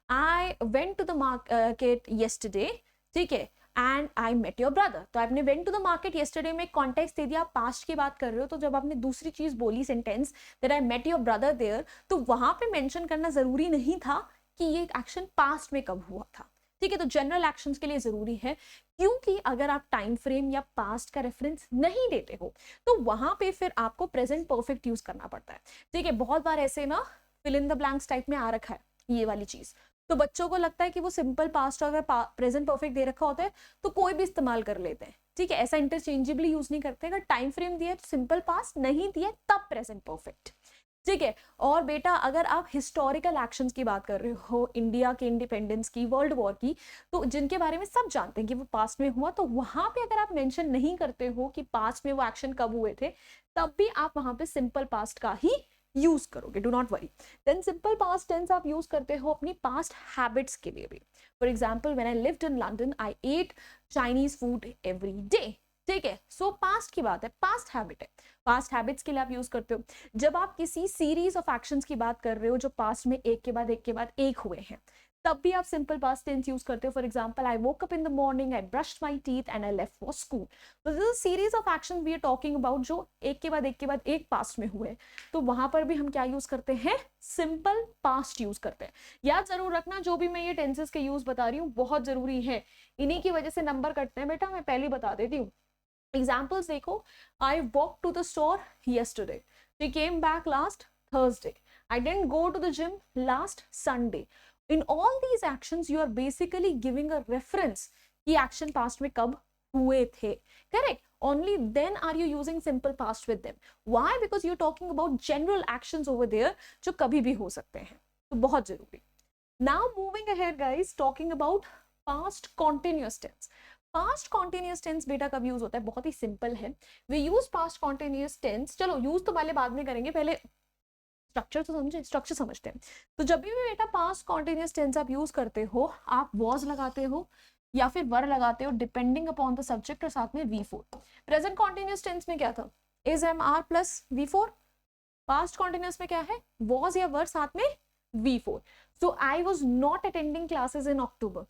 I went to the market yesterday, ठीक है, and I met your brother. तो आपने went to the market yesterday में कॉन्टेक्स्ट दे दिया, आप पास्ट की बात कर रहे हो, तो जब आपने दूसरी चीज बोली sentence that I met your brother there, तो वहां पे मेंशन करना जरूरी नहीं था कि ये एक्शन पास्ट में कब हुआ था। ठीक है, तो जनरल एक्शंस के लिए जरूरी है, क्योंकि अगर आप टाइम फ्रेम या पास्ट का रेफरेंस नहीं देते हो तो वहां पे फिर आपको प्रेजेंट परफेक्ट यूज करना पड़ता है। ठीक है, बहुत बार ऐसे ना fill in the blanks type में आ रखा है ये वाली चीज, तो बच्चों को लगता है कि वो सिंपल पास्ट अगर प्रेजेंट परफेक्ट दे रखा होता है तो कोई भी इस्तेमाल कर लेते हैं। ठीक है, ऐसा इंटरचेंजेबली यूज नहीं करते, अगर टाइम फ्रेम दिया तो सिंपल पास्ट, नहीं दिया तब प्रेजेंट परफेक्ट। ठीक है, और बेटा अगर आप हिस्टोरिकल एक्शंस की बात कर रहे हो, इंडिया के इंडिपेंडेंस की, वर्ल्ड वॉर की, तो जिनके बारे में सब जानते हैं कि वो पास्ट में हुआ, तो वहां पे अगर आप मेंशन नहीं करते हो कि पास्ट में वो एक्शन कब हुए थे, तब भी आप वहां पे सिंपल पास्ट का ही यूज करोगे, do not worry. Then simple past tense आप यूज करते हो अपनी पास्ट हैबिट्स के लिए भी। For example when I lived in London I ate Chinese food every day. ठीक है, सो पास्ट की बात है, पास्ट हैबिट है, पास्ट हैबिट्स के लिए आप यूज करते हो। जब आप किसी सीरीज ऑफ एक्शंस की बात कर रहे हो जो पास्ट में एक के बाद एक हुए हैं, तब भी आप सिंपल पास्ट टेंस यूज करते हो। For example I woke up in the morning, I brushed my teeth and I left for school. तो this is series of actions we are talking about जो एक के बाद एक पास्ट में हुए, तो वहां पर भी हम क्या यूज करते हैं, सिंपल पास्ट यूज करते हैं। याद जरूर रखना, जो भी मैं ये टेंसेस के यूज बता रही हूँ बहुत जरूरी है, इन्हीं की वजह से नंबर कटते हैं बेटा, मैं पहले बता देती हूँ। एग्जाम्पल्स देखो, I walked to the store yesterday. We came back last Thursday. I didn't go to the gym last Sunday. In all these actions, you are basically giving a reference कि action past में कब हुए थे. Correct? Only then are you using simple past with them. Why? Because you're talking about general actions over there जो कभी भी हो सकते हैं. तो बहुत जरूरी. Now moving ahead, guys, talking about past continuous tense. Past continuous tense बेटा कब यूज होता है, बहुत ही सिंपल है। We use past continuous tense, चलो यूज तो पहले बाद में करेंगे, पहले स्ट्रक्चर तो समझे, स्ट्रक्चर समझते हैं। तो जब भी बेटा पास्ट कॉन्टिन्यूअस टेंस आप यूज करते हो, आप वॉज लगाते हो या फिर वर लगाते हो डिपेंडिंग अपॉन द सब्जेक्ट, और साथ में V4। प्रेजेंट कॉन्टिन्यूअस टेंस में क्या था, is am are plus V4। Past continuous में क्या है, वॉज या वर साथ में V4। So I was not attending classes in October,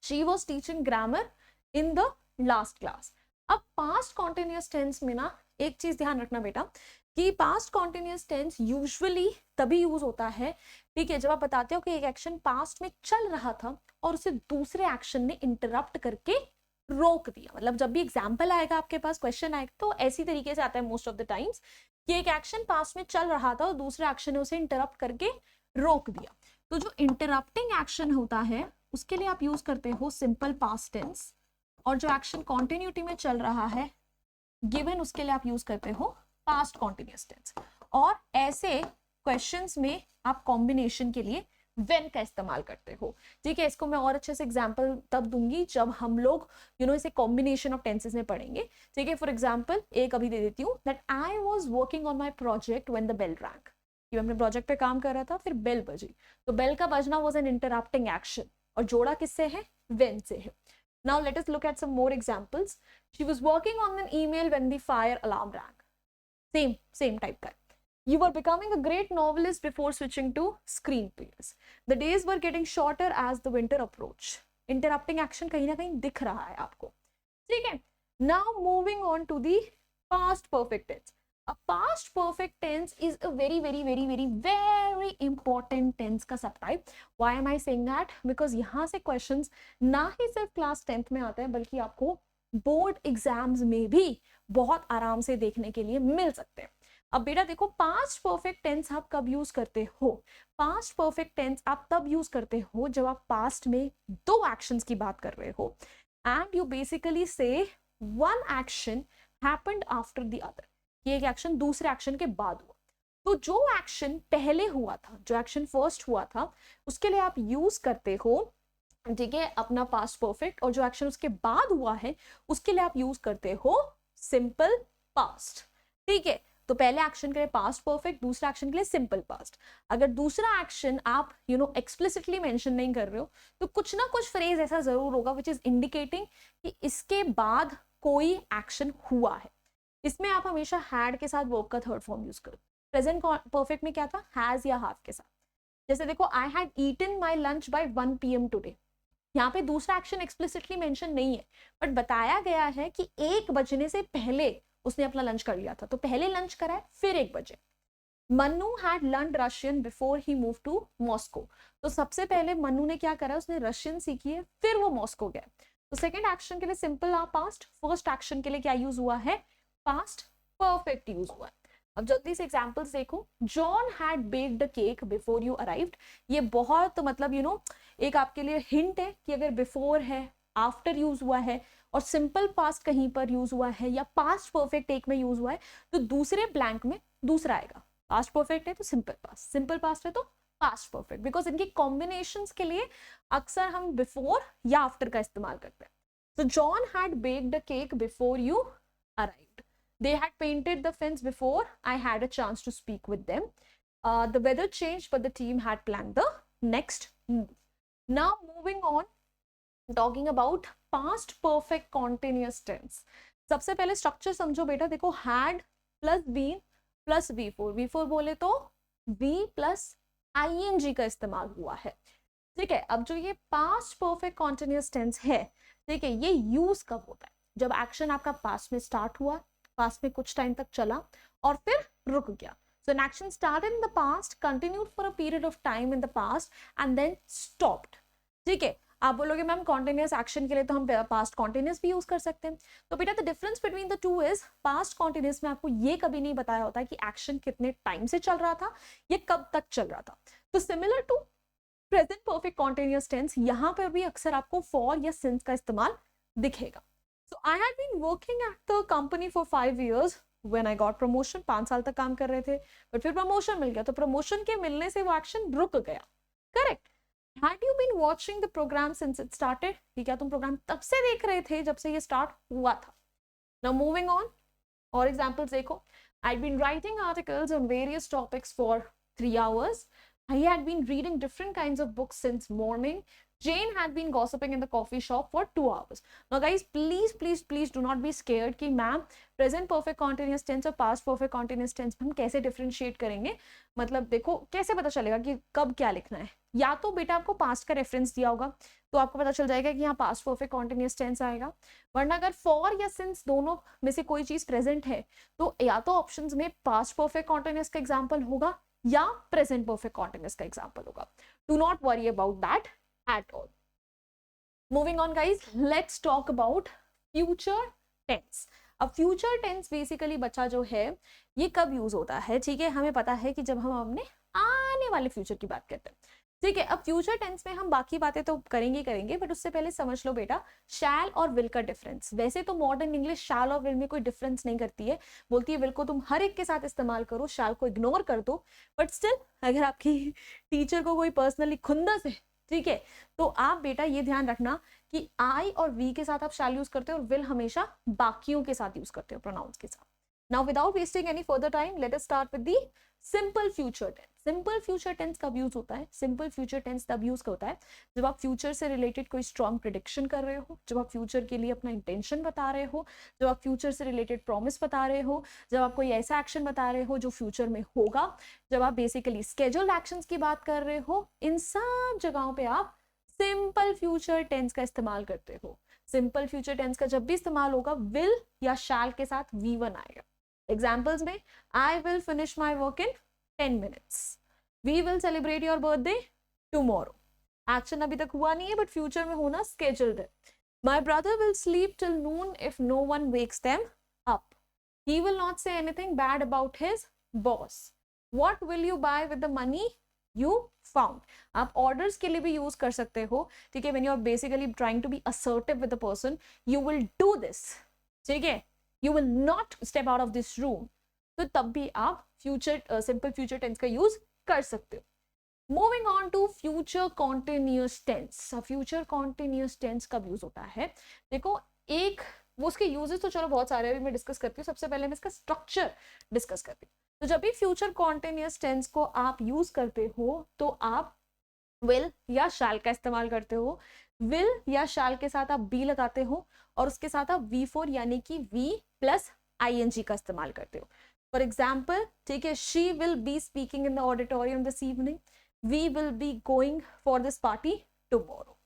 she was teaching grammar in the last class. अब पास्ट कॉन्टिन्यूअस टेंस में ना एक चीज ध्यान रखना बेटा, कि पास्ट कॉन्टिन्यूअस टेंस यूजुअली तभी यूज होता है, ठीक है, जब आप बताते हो कि एक एक्शन पास्ट में चल रहा था और उसे दूसरे एक्शन ने इंटरप्ट करके रोक दिया। मतलब जब भी एग्जाम्पल आएगा आपके पास, क्वेश्चन आएगा, तो ऐसी तरीके से आता है मोस्ट ऑफ द टाइम्स कि एक एक्शन पास्ट में चल रहा था और दूसरे एक्शन ने उसे इंटरप्ट करके रोक दिया। तो जो इंटरप्टिंग एक्शन होता है उसके लिए आप यूज करते हो सिंपल पास्ट टेंस, और जो एक्शन कॉन्टिन्यूटी में चल रहा है गिवन, उसके लिए आप यूज करते हो पास्ट कॉन्टिन्यूअस टेंस। और ऐसे क्वेश्चंस में आप कॉम्बिनेशन के लिए व्हेन का इस्तेमाल करते हो। ठीक है, इसको मैं और अच्छे से एग्जांपल तब दूंगी जब हम लोग इसे कॉम्बिनेशन ऑफ टेंसेस में पढ़ेंगे। ठीक है, फॉर एग्जांपल एक अभी दे देती हूँ, that I was working on my project when the bell rang. कि मैं अपने प्रोजेक्ट पे काम कर रहा था, फिर बेल बजी, तो बेल का बजना वॉज एन इंटरप्टिंग एक्शन, और जोड़ा किससे है, when से है. Now let us look at some more examples. She was working on an email when the fire alarm rang. Same type का. You were becoming a great novelist before switching to screenplays. The days were getting shorter as the winter approached. Interrupting action कहीं ना कहीं दिख रहा है आपको, ठीक है. Now moving on to the past perfect tense. A past perfect tense is a very important tense का subtype. Why am I saying that? Because यहाँ से questions ना ही सिर्फ क्लास 10th में आते हैं, बल्कि आपको बोर्ड एग्जाम्स में भी बहुत आराम से देखने के लिए मिल सकते हैं. अब बेटा देखो, पास्ट परफेक्ट टेंस आप कब यूज करते हो? पास्ट परफेक्ट टेंस आप तब यूज करते हो जब आप पास्ट में दो एक्शंस की बात कर रहे हो, एंड यू बेसिकली से one action happened after the other, ये एक एक्शन दूसरे एक्शन के बाद हुआ. तो जो एक्शन पहले हुआ था, जो एक्शन फर्स्ट हुआ था, उसके लिए आप यूज करते हो, ठीक है, अपना पास्ट परफेक्ट, और जो एक्शन उसके बाद हुआ है उसके लिए आप यूज करते हो सिंपल पास्ट. ठीक है, तो पहले एक्शन के लिए पास्ट परफेक्ट, दूसरा एक्शन के लिए सिंपल पास्ट. अगर दूसरा एक्शन आप एक्सप्लिसिटली मेंशन नहीं कर रहे हो, तो कुछ ना कुछ फ्रेज ऐसा जरूर होगा विच इज इंडिकेटिंग कि इसके बाद कोई एक्शन हुआ है. इसमें आप हमेशा हैड के साथ वर्ब का थर्ड फॉर्म यूज करो. प्रेजेंट परफेक्ट में क्या था, हैज या हैव के साथ. जैसे देखो, I had eaten my lunch by 1 PM today. यहाँ पे दूसरा एक्शन एक्सप्लिसिटली मेंशन नहीं है, बट बताया गया है कि 1 बजने से पहले उसने अपना लंच कर लिया था, तो पहले लंच करा है, फिर 1 बजे. Mannu had learn Russian before he move to Moscow. तो सबसे पहले मन्नू ने क्या करा, उसने रशियन सीखी है, फिर वो मॉस्को गया. तो सेकेंड एक्शन के लिए सिंपल पास्ट, फर्स्ट एक्शन के लिए क्या यूज हुआ है, पास्ट परफेक्ट यूज हुआ है. अब जल्दी से एग्जांपल्स देखो. John had baked the cake before you arrived. ये बहुत मतलब एक आपके लिए हिंट है कि अगर बिफोर है, आफ्टर यूज हुआ है, और सिंपल पास्ट कहीं पर यूज हुआ है, या पास्ट परफेक्ट एक में यूज हुआ है, तो दूसरे ब्लैंक में दूसरा आएगा. पास्ट परफेक्ट है तो सिंपल पास्ट, सिंपल पास्ट है तो पास्ट परफेक्ट, बिकॉज इनकी कॉम्बिनेशंस के लिए अक्सर हम बिफोर या आफ्टर का इस्तेमाल करते हैं. तो John had baked the cake before you arrived. They had painted the fence before I had a chance to speak with them. The weather changed, but the team had planned the next move. Now moving on, talking about past perfect continuous tense. सबसे पहले structure समझो बेटा. देखो, had plus been plus V4 बोले तो V plus ing का इस्तेमाल हुआ है. ठीक है, अब जो ये पास्ट परफेक्ट कॉन्टिन्यूअस टेंस है, ठीक है, ये यूज कब होता है, जब एक्शन आपका पास्ट में स्टार्ट हुआ, पास्ट में कुछ टाइम तक चला और फिर रुक गया. So an action started in the past, continued for a period of time in the past and then stopped. ठीक है, आप बोलोगे मैम कॉन्टिन्यूअस एक्शन के लिए तो हम पास्ट कॉन्टिन्यूअस भी यूज कर सकते हैं. तो बेटा the difference between the two is, past continuous में आपको ये कभी नहीं बताया होता कि एक्शन कितने टाइम से चल रहा था, ये कब तक चल रहा था. तो similar to present perfect continuous tense, यहाँ पर भी अक्सर आपको फॉर या सिंस का इस्तेमाल दिखेगा. So I had been working at the company for 5 years when I got promotion. 5 साल तक काम कर रहे थे, but फिर प्रमोशन मिल गया, तो प्रमोशन के मिलने से वो एक्शन रुक गया. Correct. Had you been watching the program since it started? कि क्या तुम प्रोग्राम तब से देख रहे थे जब से ये स्टार्ट हुआ था. Now moving on, और एग्जाम्पल्स देखो. I'd been writing articles on various topics for 3 hours. I had been reading different kinds of books since morning. Jane had been gossiping in the coffee shop for 2 hours. Now guys, please do not be scared कि ma'am present perfect continuous tense और past perfect continuous tense हम कैसे differentiate करेंगे. मतलब देखो, कैसे पता चलेगा कि कब क्या लिखना है. या तो बेटा आपको past का reference दिया होगा, तो आपको पता चल जाएगा कि यहाँ past perfect continuous tense आएगा. वरना अगर for या since दोनों में से कोई चीज present है, तो या तो options में past perfect continuous का example होगा या present perfect continuous का example होगा. Do not worry about that at all. Moving on guys, let's talk about future tense. अब future tense basically बच्चा जो है ये कब यूज होता है, ठीक है, हमें पता है कि जब हम अपने आने वाले फ्यूचर की बात करते हैं. ठीक है, अब फ्यूचर टेंस में हम बाकी बातें तो करेंगे, बट उससे पहले समझ लो बेटा शैल और विल का डिफरेंस. वैसे तो मॉडर्न इंग्लिश शैल और विल में कोई डिफरेंस नहीं करती है, बोलती है विल को तुम हर एक के साथ इस्तेमाल करो, शैल को इग्नोर कर दो. बट स्टिल अगर आपकी टीचर को कोई पर्सनली खुंदस है, ठीक है, तो आप बेटा ये ध्यान रखना कि आई और वी के साथ आप शैल यूज करते हो और विल हमेशा बाकियों के साथ यूज करते हो, प्रोनाउंस के साथ. Now without wasting any further time, let us start with the simple future tense. Simple future tense कब यूज होता है? सिंपल फ्यूचर टेंस तब यूज होता है जब आप फ्यूचर से रिलेटेड कोई स्ट्रॉन्ग प्रिडिक्शन कर रहे हो, जब आप फ्यूचर के लिए अपना इंटेंशन बता रहे हो, जब आप फ्यूचर से रिलेटेड प्रॉमिस बता रहे हो, जब आप कोई ऐसा एक्शन बता रहे हो जो फ्यूचर में होगा, जब आप बेसिकली स्केड्यूल्ड एक्शंस की बात कर रहे हो, इन सब जगहों पे आप सिंपल फ्यूचर टेंस का इस्तेमाल करते हो। सिंपल फ्यूचर टेंस का जब भी इस्तेमाल होगा विल या शैल के साथ V1 आएगा। एग्जाम्पल्स में I will finish my work in 10 minutes, we will celebrate your birthday tomorrow. Action अभी तक हुआ नहीं है बट फ्यूचर में होना स्केड्यूल्ड है। My brother will sleep till noon if no one wakes them up, he will not say anything bad about his boss, what will you buy with the money you found. आप orders के लिए भी use कर सकते हो, ठीक है। When you are basically trying to be assertive with the person, you will do this, ठीक है, you will not step out of this room, तो तब भी आप फ्यूचर सिंपल फ्यूचर टेंस का यूज कर सकते हो। Moving on to future continuous tense. Future continuous tense कब यूज होता है? देखो, एक वो उसके यूजेस तो चलो बहुत सारे अभी मैं डिस्कस करती हूँ। सबसे पहले मैं इसका स्ट्रक्चर डिस्कस करती हूँ। तो जब भी फ्यूचर कॉन्टिन्यूअस टेंस को आप यूज करते हो तो आप विल या शैल का इस्तेमाल करते हो। विल या शैल के साथ आप बी लगाते हो और उसके साथ आप V4 यानी कि V प्लस ING का इस्तेमाल करते हो। फॉर एग्जाम्पल, ठीक है, she will be speaking in the auditorium this evening, we will be going for this party tomorrow.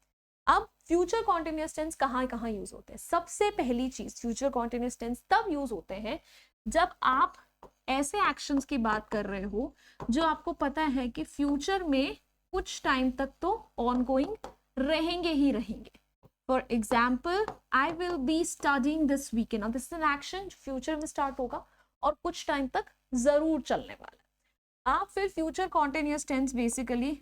अब फ्यूचर कॉन्टिन्यूअस टेंस कहाँ कहाँ यूज होते हैं? सबसे पहली चीज, फ्यूचर कॉन्टिन्यूअस टेंस तब यूज होते हैं जब आप ऐसे एक्शंस की बात कर रहे हो जो आपको पता है कि फ्यूचर में कुछ टाइम तक तो ऑनगोइंग रहेंगे ही रहेंगे। For example, I will be studying this weekend. This is an action जो फ्यूचर में स्टार्ट होगा और कुछ टाइम तक जरूर चलने वाला है। आप फिर फ्यूचर कॉन्टिन्यूअस टेंस बेसिकली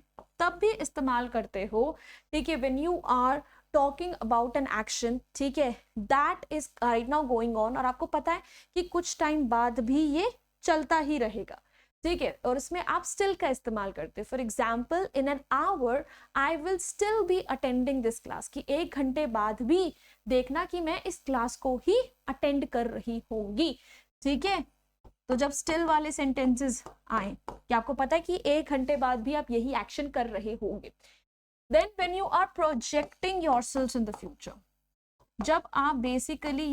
तब भी इस्तेमाल करते हो, ठीक है, when you are talking about an action, ठीक है, that is right now going on, और आपको पता है कि कुछ टाइम बाद भी ये चलता ही रहेगा, ठीक है, और इसमें आप स्टिल का इस्तेमाल करते हैं। For example, in an hour I will still be attending this class, कि 1 घंटे बाद भी देखना कि मैं इस क्लास को ही अटेंड कर रही होंगी, ठीक है। तो जब स्टिल वाले सेंटेंसेस आए कि आपको पता है कि 1 घंटे बाद भी आप यही एक्शन कर रहे होंगे। Then when you are projecting yourself in the future, जब आप बेसिकली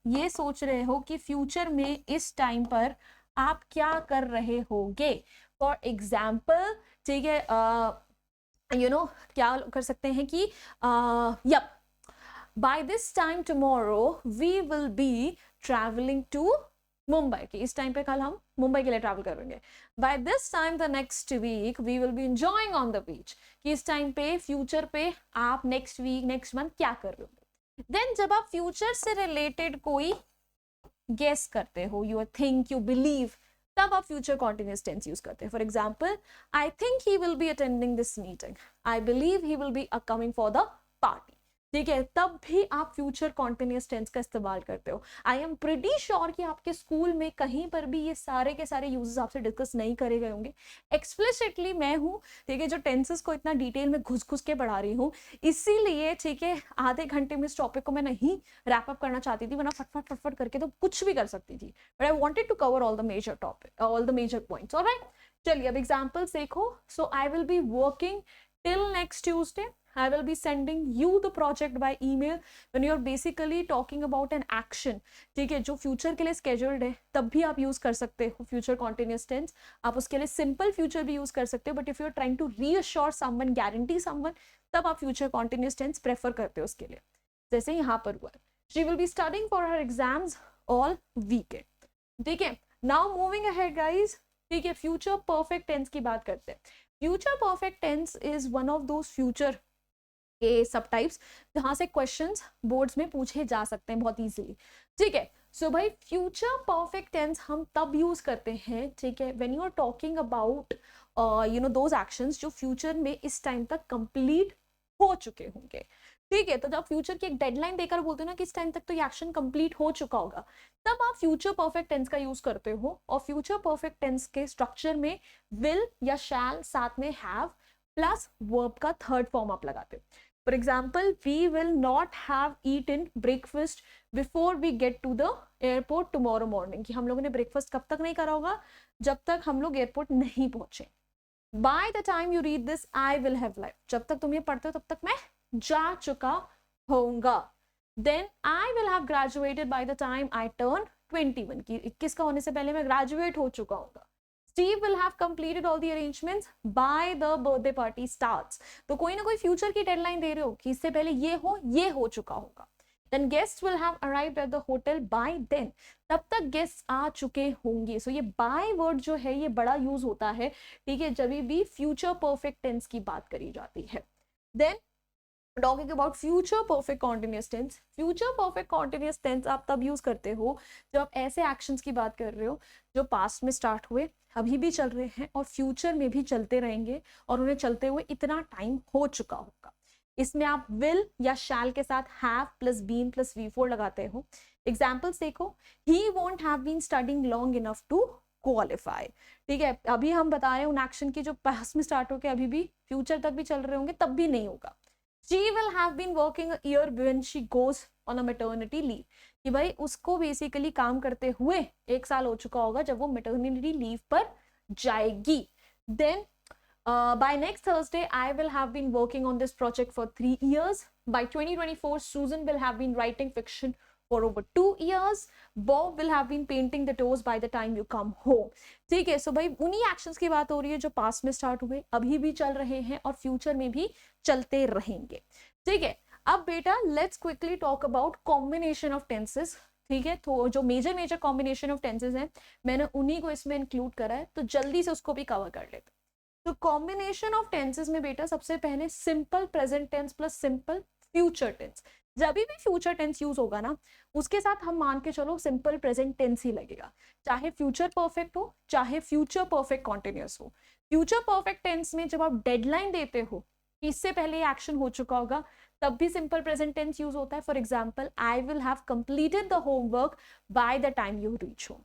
ये सोच रहे हो कि फ्यूचर में इस टाइम पर आप क्या कर रहे होगे। फॉर एग्जाम्पल, ठीक है, क्या कर सकते हैं कि yup, by this time tomorrow we will be travelling to Mumbai, की इस टाइम पे कल हम मुंबई के लिए ट्रैवल करेंगे। By this time the next week we will be enjoying on the beach, कि इस टाइम पे फ्यूचर पे आप नेक्स्ट वीक नेक्स्ट मंथ क्या कर रहे हो। देन जब आप फ्यूचर से रिलेटेड कोई गेस करते हो, यू थिंक, यू बिलीव, तब आप फ्यूचर कॉन्टिन्यूअस टेंस यूज करते हैं। For example, I think he will be attending this meeting, I believe he will be coming for the party, ठीक है, तब भी आप फ्यूचर कॉन्टिन्यूअस टेंस का इस्तेमाल करते हो। आई एम प्रीटी श्योर कि आपके स्कूल में कहीं पर भी ये सारे के सारे यूजेस आपसे डिस्कस नहीं करे गए होंगे। एक्सप्लिसिटली मैं हूँ, ठीक है, जो टेंसेस को इतना डिटेल में घुस घुस के पढ़ा रही हूँ, इसीलिए, ठीक है, आधे घंटे में इस टॉपिक को मैं नहीं रैप अप करना चाहती थी, वरना फटफट फटफट करके तो कुछ भी कर सकती थी, but I wanted to cover all the major topic, all the major points. Alright, चलिए अब एग्जाम्पल्स देखो। So I will be working till next Tuesday, I will be sending you the project by email। when you're basically talking about an action, ठीक है, जो future के लिए scheduled है, तब भी आप यूज कर सकते हो फ्यूचर कॉन्टिन्यूअस टेंस। आप उसके लिए सिंपल फ्यूचर भी यूज कर सकते हो, but if you are trying to reassure someone, guarantee someone, तब आप फ्यूचर कॉन्टिन्यूअस टेंस प्रेफर करते हो उसके लिए। जैसे यहाँ पर हुआ, she will be studying for her exams all weekend, ठीक है। नाउ मूविंग अहेड गाइज, ठीक है, फ्यूचर परफेक्ट टेंस की बात करते हैं। Future perfect tense is one of those future के सब टाइप्स जहां से क्वेश्चंस बोर्ड्स में पूछे जा सकते हैं बहुत इजीली, ठीक है। सो भाई, फ्यूचर परफेक्ट टेंस हम तब यूज करते हैं, ठीक है, when you are talking about those actions जो फ्यूचर में इस टाइम तक कंप्लीट हो चुके होंगे, ठीक है। तो जब फ्यूचर की एक डेडलाइन देकर बोलते हो ना कि इस टाइम तक तो ये एक्शन कंप्लीट हो चुका होगा, तब आप फ्यूचर परफेक्ट टेंस का यूज करते हो। और फ्यूचर परफेक्ट टेंस के स्ट्रक्चर में विल या शैल साथ में हैव प्लस वर्ब का थर्ड फॉर्म आप लगाते हो। For example, we will not have eaten breakfast before we get to the airport tomorrow morning, कि हम लोगों ने ब्रेकफास्ट कब तक नहीं करा होगा, जब तक हम लोग एयरपोर्ट नहीं पहुंचे. Bye the time you read this I will have life, जब तक तुम ये पढ़ते हो तब तक मैं जा चुका होऊंगा. Then I will have graduated by the time I turn 21, की 21 का होने से पहले मैं ग्रेजुएट हो चुका हूँ. Steve will have completed all the arrangements by the birthday party starts. तो कोई ना कोई फ्यूचर की डेडलाइन दे रहे हो कि इससे पहले ये हो चुका होगा. Then guests will have arrived at the hotel by then. तब तक गेस्ट्स आ चुके होंगे. सो ये बाय वर्ड जो है ये बड़ा यूज होता है, ठीक है, जब भी फ्यूचर परफेक्ट टेंस की बात करी जाती है. Then talking about future perfect continuous tense. Future perfect continuous tense आप तब यूज करते हो जब आप ऐसे एक्शंस की बात कर रहे हो जो पास्ट में स्टार्ट हुए, अभी भी चल रहे हैं और फ्यूचर में भी चलते रहेंगे, और उन्हें चलते हुए इतना टाइम हो चुका होगा. इसमें आप विल या शैल के साथ have plus been plus V4 लगाते हो. एग्जाम्पल्स देखो, he won't have been studying long enough to qualify. ठीक है, अभी हम बता रहे हैं उन एक्शन की जो पास्ट में स्टार्ट होकर अभी भी फ्यूचर तक भी चल रहे होंगे, तब भी नहीं होगा. She will have been working a year when she goes on a maternity leave. कि भाई उसको बेसिकली काम करते हुए 1 साल हो चुका होगा जब वो maternity leave पर जाएगी. Then by next Thursday I will have been working on this project for 3 years. By 2024 Susan will have been writing fiction for over 2 years. Bob will have been painting the toes by the time you come home. ठीक है, सो भाई उन्हीं actions की बात हो रही है जो पास्ट में स्टार्ट हुए, अभी भी चल रहे हैं और फ्यूचर में भी चलते रहेंगे. ठीक है, अब बेटा let's quickly talk about combination of tenses. ठीक है, तो जो मेजर कॉम्बिनेशन ऑफ टेंसेस हैं मैंने उन्हीं को इसमें इंक्लूड करा है, तो जल्दी से उसको भी कवर कर लेते. तो कॉम्बिनेशन ऑफ टेंसेस में बेटा सबसे पहले simple present tense plus simple future tense. जब भी फ्यूचर टेंस यूज होगा ना, उसके साथ हम मान के चलो सिंपल प्रेजेंट टेंस ही लगेगा, चाहे फ्यूचर परफेक्ट हो चाहे फ्यूचर परफेक्ट कॉन्टिन्यूअस हो. फ्यूचर परफेक्ट टेंस में जब आप डेडलाइन देते हो कि इससे पहले ये एक्शन हो चुका होगा, तब भी सिंपल प्रेजेंट टेंस यूज होता है. For example, I will have completed the homework by the time you reach home.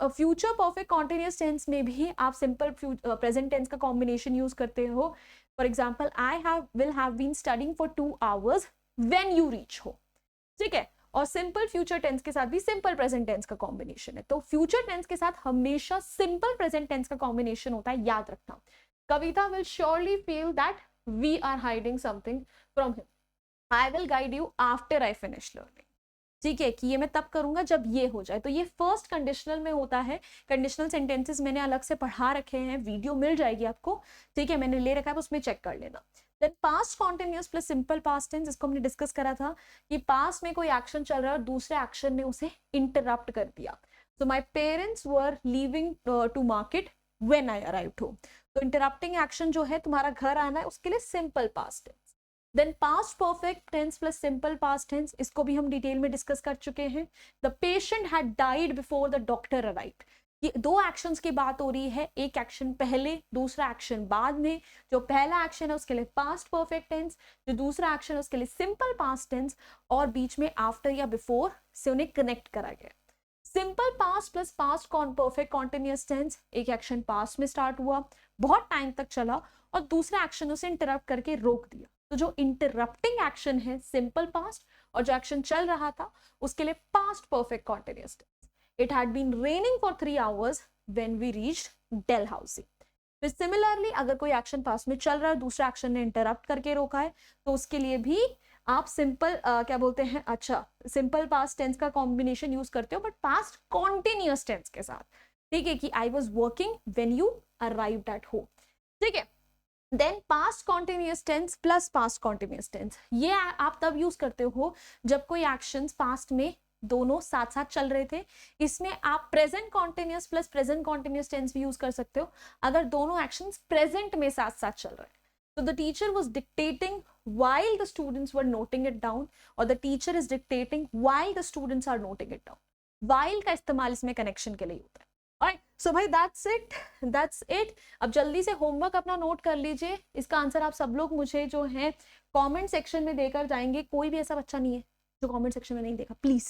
Future perfect continuous tense में भी आप सिंपल प्रेजेंट टेंस का कॉम्बिनेशन यूज करते हो. For example, I will have been studying for 2 hours when you reach home. ठीक है, और simple future tense के साथ भी सिंपल प्रेजेंट टेंस का कॉम्बिनेशन है. तो फ्यूचर टेंस के साथ हमेशा सिंपल प्रेजेंट टेंस का कॉम्बिनेशन होता है, याद रखना. कविता will surely feel that we are hiding something from him. I will guide you after I finish learning. ठीक है, कि ये मैं तब करूंगा जब ये हो जाए. तो ये फर्स्ट कंडीशनल में होता है. कंडीशनल सेंटेंसेस मैंने अलग से पढ़ा रखे हैं, वीडियो मिल जाएगी आपको. ठीक है, मैंने ले रखा है, उसमें चेक कर लेना. Then past continuous plus simple past tense, इसको हमने डिस्कस करा था कि पास्ट में कोई एक्शन चल रहा है और दूसरे एक्शन ने उसे इंटरप्ट कर दिया. So my parents were leaving to market when I arrived home. तो इंटरप्टिंग एक्शन जो है, तुम्हारा घर आना है, उसके लिए simple past tense. Then past perfect tense plus simple past tense, इसको भी हम डिटेल में डिस्कस कर चुके हैं. The patient had died before the doctor arrived. ये 2 एक्शंस की बात हो रही है, एक एक्शन पहले दूसरा एक्शन बाद में. जो पहला एक्शन है उसके लिए पास्ट परफेक्ट टेंस, जो दूसरा एक्शन है उसके लिए सिंपल पास्ट टेंस, और बीच में आफ्टर या बिफोर से उन्हें कनेक्ट करा गया. Simple past plus past perfect continuous tense, एक एक्शन पास्ट में स्टार्ट हुआ, बहुत टाइम तक चला और दूसरा एक्शन उसे इंटरप्ट करके रोक दिया. तो जो इंटरप्टिंग एक्शन है सिंपल पास्ट, और जो एक्शन चल रहा था उसके लिए past perfect continuous tense. It had been raining for 3 hours when we reached Dalhousie. फिर सिमिलरली अगर कोई एक्शन पास्ट में चल रहा है, दूसरा एक्शन ने इंटरप्ट करके रोका है, तो उसके लिए भी आप सिंपल क्या बोलते हैं, अच्छा सिंपल पास्ट टेंस का कॉम्बिनेशन यूज करते हो, बट पास्ट कॉन्टिन्यूअस टेंस के साथ. ठीक है, कि I was working when you arrived at home. ठीक है, then past continuous tense plus past continuous tense, ये आप तब यूज करते हो जब कोई एक्शन पास्ट में दोनों साथ साथ चल रहे थे. इसमें आप present continuous plus present continuous tense भी यूज कर सकते हो अगर दोनों एक्शंस प्रेजेंट में साथ साथ चल रहे हैं. तो the teacher was dictating while the students were noting it down, और the teacher is dictating while the students are noting it down. while का इस्तेमाल इसमें कनेक्शन के लिए होता है. Alright, so भाई that's it. अब जल्दी से होमवर्क अपना नोट कर लीजिए. इसका आंसर आप सब लोग मुझे जो है कमेंट सेक्शन में देकर जाएंगे. कोई भी ऐसा बच्चा नहीं है जो कमेंट सेक्शन में नहीं देखा, प्लीज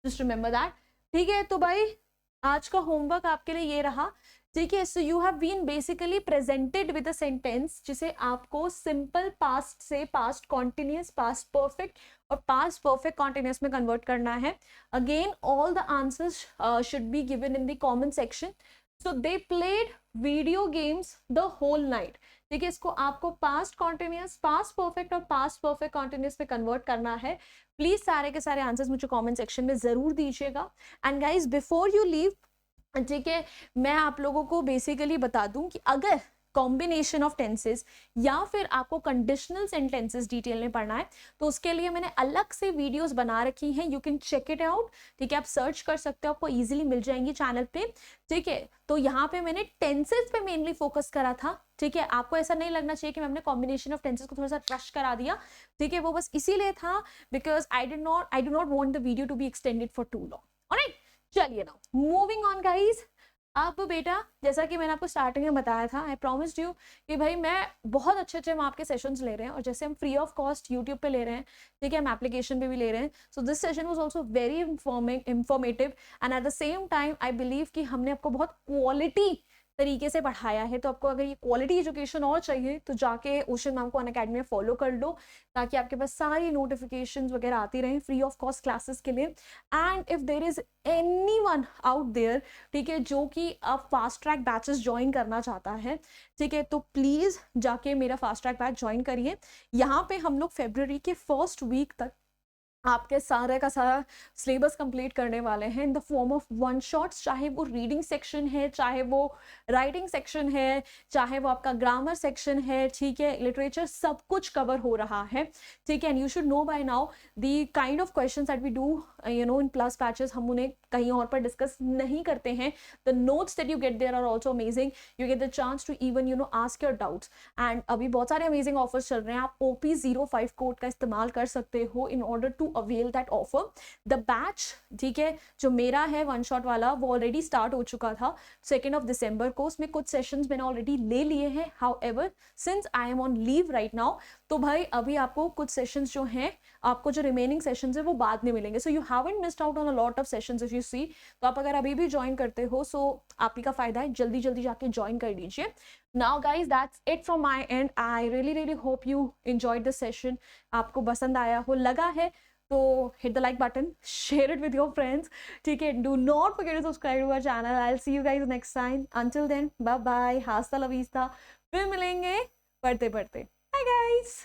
जस्ट रिमेंबर दैट. ठीक है, तो भाई आज का होमवर्क आपके लिए ये रहा ठीक है। So you have been basically presented with a sentence जिसे आपको सिंपल पास्ट से पास्ट कॉन्टिन्यूस, पास्ट परफेक्ट और पास्ट परफेक्ट कॉन्टिन्यूस में कन्वर्ट करना है। Again all the answers should be given in the comment section. So they played video games the whole night. ठीक है, इसको आपको पास्ट कॉन्टिन्यूस, पास्ट परफेक्ट और past perfect continuous में कन्वर्ट करना है। प्लीज सारे के सारे आंसर्स मुझे कमेंट सेक्शन में जरूर दीजिएगा। And guys before you leave, ठीक है, मैं आप लोगों को बेसिकली बता दूं कि अगर कॉम्बिनेशन ऑफ टेंसेस या फिर आपको कंडीशनल सेंटेंसेस डिटेल में पढ़ना है तो उसके लिए मैंने अलग से वीडियोस बना रखी हैं, you can check it out. ठीक है, आप सर्च कर सकते हो, आपको इजीली मिल जाएंगी चैनल पे। ठीक है, तो यहाँ पे मैंने टेंसेस पे मेनली फोकस करा था। ठीक है, आपको ऐसा नहीं लगना चाहिए कि मैंने कॉम्बिनेशन ऑफ टेंसेस को थोड़ा सा रश करा दिया। ठीक है, वो बस इसीलिए था because I do not want the video to be extended for too long. Alright, चलिए नाउ मूविंग ऑन गाइज। अब बेटा जैसा कि मैंने आपको स्टार्टिंग में बताया था, आई प्रॉमिस्ड यू कि भाई मैं बहुत अच्छे अच्छे वहाँ आपके सेशंस ले रहे हैं, और जैसे हम फ्री ऑफ कॉस्ट यूट्यूब पे ले रहे हैं, ठीक है, हम एप्लीकेशन पे भी ले रहे हैं। So this session was also very informative and at the same time I believe कि हमने आपको बहुत क्वालिटी तरीके से पढ़ाया है। तो आपको अगर ये क्वालिटी एजुकेशन और चाहिए तो जाके ओशन मैम को अनअकैडमी में फॉलो कर लो, ताकि आपके पास सारी नोटिफिकेशंस वगैरह आती रहें फ्री ऑफ कॉस्ट क्लासेस के लिए। And if there is anyone out there, ठीक है, जो कि अब फास्ट ट्रैक बैचेस ज्वाइन करना चाहता है, ठीक है, तो प्लीज जाके मेरा फास्ट ट्रैक बैच ज्वाइन करिए। यहाँ पे हम लोग फरवरी के फर्स्ट वीक तक आपके सारे का सारा सिलेबस कंप्लीट करने वाले हैं in the form of one shots, चाहे वो रीडिंग सेक्शन है, चाहे वो राइटिंग सेक्शन है, चाहे वो आपका ग्रामर सेक्शन है, ठीक है, लिटरेचर, सब कुछ कवर हो रहा है। ठीक है, and you should know by now the kind of questions that we do you know in plus batches, हम उन्हें कहीं और पर डिस्कस नहीं करते हैं। The notes that you get there are also amazing, you get the chance to even you know ask your doubts. And अभी बहुत सारे अमेजिंग ऑफर्स चल रहे हैं, आप OP05 कोड का इस्तेमाल कर सकते हो in order to avail that offer. The batch, ठीक है, जो मेरा है वन शॉट वाला, वो ऑलरेडी स्टार्ट हो चुका था 2 दिसंबर को। उसमें कुछ सेशंस मैंने ऑलरेडी ले लिए हैं, however since I am on leave right now, तो भाई अभी आपको कुछ सेशंस जो हैं, आपको जो रिमेनिंग सेशंस है वो बाद में मिलेंगे। So you haven't missed out on a lot of sessions if you see. तो आप अगर अभी भी ज्वाइन करते हो सो आप ही का फायदा है, जल्दी जल्दी जाके ज्वाइन कर लीजिए। Now guys, that's it from my end. I really hope you enjoyed the session. आपको पसंद आया हो, लगा है तो hit the like button, share it with your friends. ठीक है, do not forget to subscribe to our channel. I'll see you guys next time. Until then, bye bye, hasta la vista. फिर मिलेंगे पढ़ते पढ़ते। Bye guys.